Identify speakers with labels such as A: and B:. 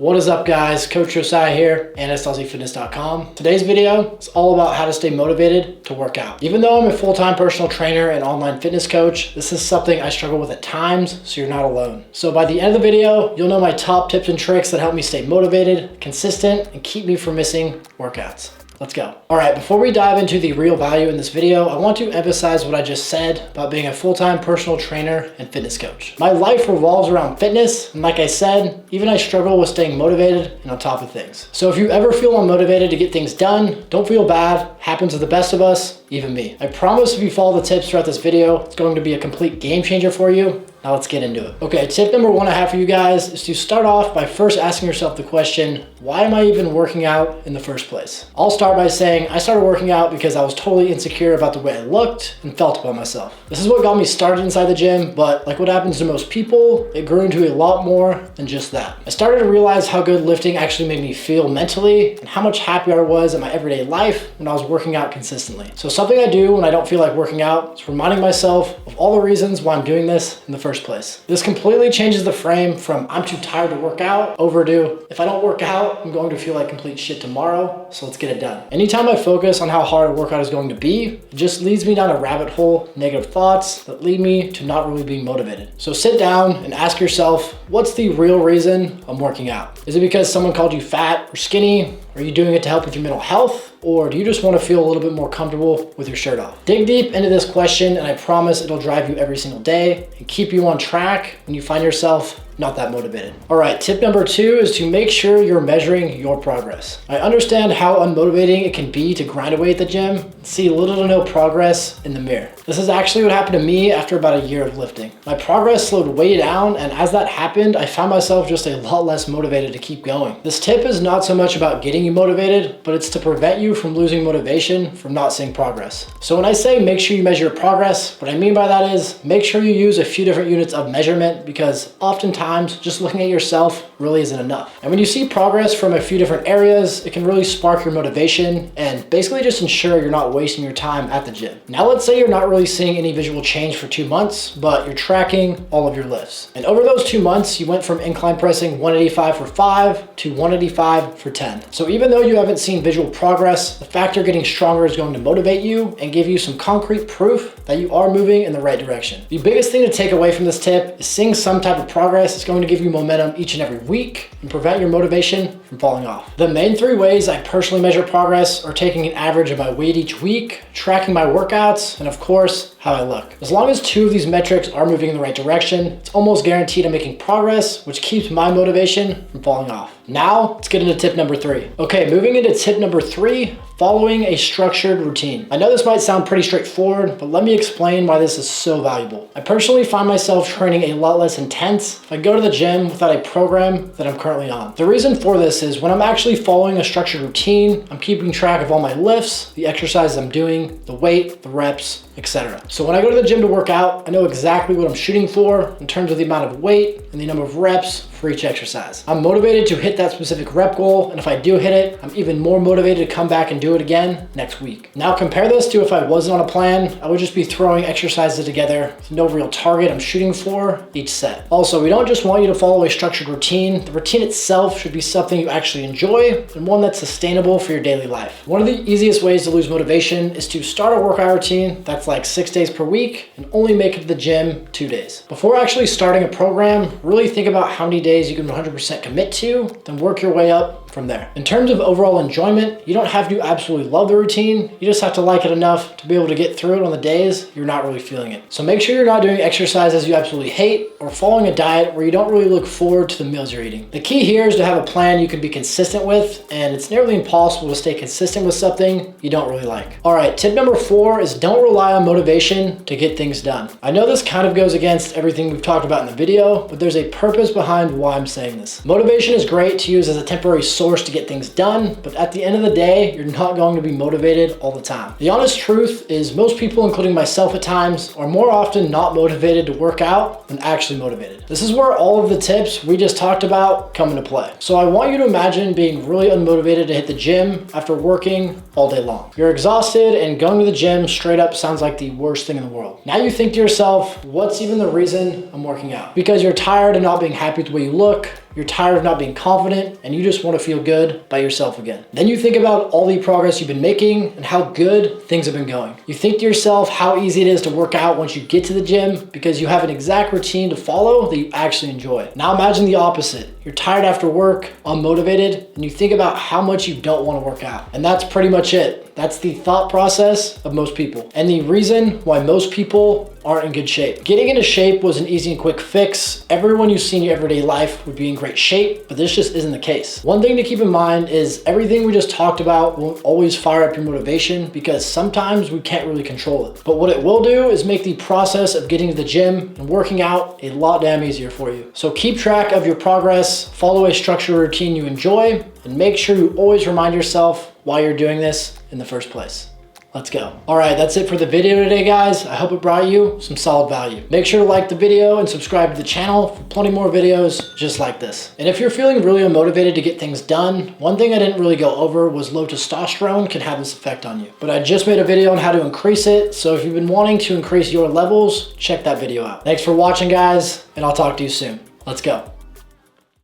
A: What is up, guys? Coach Josiah here, AnastasiFitness.com. Today's video is all about how to stay motivated to work out. Even though I'm a full-time personal trainer and online fitness coach, this is something I struggle with at times, so you're not alone. So by the end of the video, you'll know my top tips and tricks that help me stay motivated, consistent, and keep me from missing workouts. Let's go. All right, before we dive into the real value in this video, I want to emphasize what I just said about being a full-time personal trainer and fitness coach. My life revolves around fitness, and like I said, even I struggle with staying motivated and on top of things. So if you ever feel unmotivated to get things done, don't feel bad. Happens to the best of us, even me. I promise if you follow the tips throughout this video, it's going to be a complete game changer for you. Now let's get into it. Okay, tip number one I have for you guys is to start off by first asking yourself the question, why am I even working out in the first place? I'll start by saying I started working out because I was totally insecure about the way I looked and felt about myself. This is what got me started inside the gym, but like what happens to most people, it grew into a lot more than just that. I started to realize how good lifting actually made me feel mentally and how much happier I was in my everyday life when I was working out consistently. So something I do when I don't feel like working out is reminding myself of all the reasons why I'm doing this in the first place. This completely changes the frame from I'm too tired to work out over to if I don't work out, I'm going to feel like complete shit tomorrow, so let's get it done. Anytime I focus on how hard a workout is going to be, it just leads me down a rabbit hole, negative thoughts that lead me to not really being motivated. So sit down and ask yourself, what's the real reason I'm working out? Is it because someone called you fat or skinny? Are you doing it to help with your mental health? Or do you just want to feel a little bit more comfortable with your shirt off? Dig deep into this question and I promise it'll drive you every single day and keep you on track when you find yourself not that motivated. All right, tip number two is to make sure you're measuring your progress. I understand how unmotivating it can be to grind away at the gym and see little to no progress in the mirror. This is actually what happened to me after about a year of lifting. My progress slowed way down, and as that happened, I found myself just a lot less motivated to keep going. This tip is not so much about getting you motivated, but it's to prevent you from losing motivation from not seeing progress. So when I say make sure you measure your progress, what I mean by that is make sure you use a few different units of measurement, because oftentimes just looking at yourself really isn't enough. And when you see progress from a few different areas, it can really spark your motivation and basically just ensure you're not wasting your time at the gym. Now let's say you're not really seeing any visual change for 2 months, but you're tracking all of your lifts. And over those 2 months, you went from incline pressing 185 for 5 to 185 for 10. So even though you haven't seen visual progress, the fact you're getting stronger is going to motivate you and give you some concrete proof that you are moving in the right direction. The biggest thing to take away from this tip is seeing some type of progress is going to give you momentum each and every week and prevent your motivation from falling off. The main 3 ways I personally measure progress are taking an average of my weight each week, tracking my workouts, and of course, how I look. As long as 2 of these metrics are moving in the right direction, it's almost guaranteed I'm making progress, which keeps my motivation from falling off. Now, let's get into tip number 3. Okay, moving into tip number 3, following a structured routine. I know this might sound pretty straightforward, but let me explain why this is so valuable. I personally find myself training a lot less intense if I go to the gym without a program that I'm currently on. The reason for this is when I'm actually following a structured routine, I'm keeping track of all my lifts, the exercises I'm doing, the weight, the reps, etc. So when I go to the gym to work out, I know exactly what I'm shooting for in terms of the amount of weight and the number of reps for each exercise. I'm motivated to hit that specific rep goal, and if I do hit it, I'm even more motivated to come back and do it again next week. Now compare this to if I wasn't on a plan, I would just be throwing exercises together with no real target I'm shooting for each set. Also, we don't just want you to follow a structured routine. The routine itself should be something you actually enjoy and one that's sustainable for your daily life. One of the easiest ways to lose motivation is to start a workout routine that's like 6 days per week and only make it to the gym 2 days. Before actually starting a program, really think about how many days you can 100% commit to, then work your way up from there. In terms of overall enjoyment, you don't have to absolutely love the routine. You just have to like it enough to be able to get through it on the days you're not really feeling it. So make sure you're not doing exercises you absolutely hate or following a diet where you don't really look forward to the meals you're eating. The key here is to have a plan you can be consistent with, and it's nearly impossible to stay consistent with something you don't really like. All right, tip number 4 is don't rely on motivation to get things done. I know this kind of goes against everything we've talked about in the video, but there's a purpose behind why I'm saying this. Motivation is great to use as a temporary source to get things done, but at the end of the day, you're not going to be motivated all the time. The honest truth is most people, including myself at times, are more often not motivated to work out than actually motivated. This is where all of the tips we just talked about come into play. So I want you to imagine being really unmotivated to hit the gym after working all day long. You're exhausted and going to the gym straight up sounds like the worst thing in the world. Now you think to yourself, what's even the reason I'm working out? Because you're tired of not being happy with the way you look, you're tired of not being confident, and you just want to feel good by yourself again. Then you think about all the progress you've been making and how good things have been going. You think to yourself how easy it is to work out once you get to the gym because you have an exact routine to follow that you actually enjoy. Now imagine the opposite. You're tired after work, unmotivated, and you think about how much you don't want to work out. And that's pretty much it. That's the thought process of most people, and the reason why most people aren't in good shape. Getting into shape was an easy and quick fix. Everyone you see in your everyday life would be in great shape, but this just isn't the case. One thing to keep in mind is everything we just talked about won't always fire up your motivation because sometimes we can't really control it. But what it will do is make the process of getting to the gym and working out a lot damn easier for you. So keep track of your progress, follow a structured routine you enjoy, and make sure you always remind yourself why you're doing this in the first place. Let's go. All right, that's it for the video today, guys. I hope it brought you some solid value. Make sure to like the video and subscribe to the channel for plenty more videos just like this. And if you're feeling really unmotivated to get things done, one thing I didn't really go over was low testosterone can have this effect on you. But I just made a video on how to increase it, so if you've been wanting to increase your levels, check that video out. Thanks for watching, guys, and I'll talk to you soon. Let's go.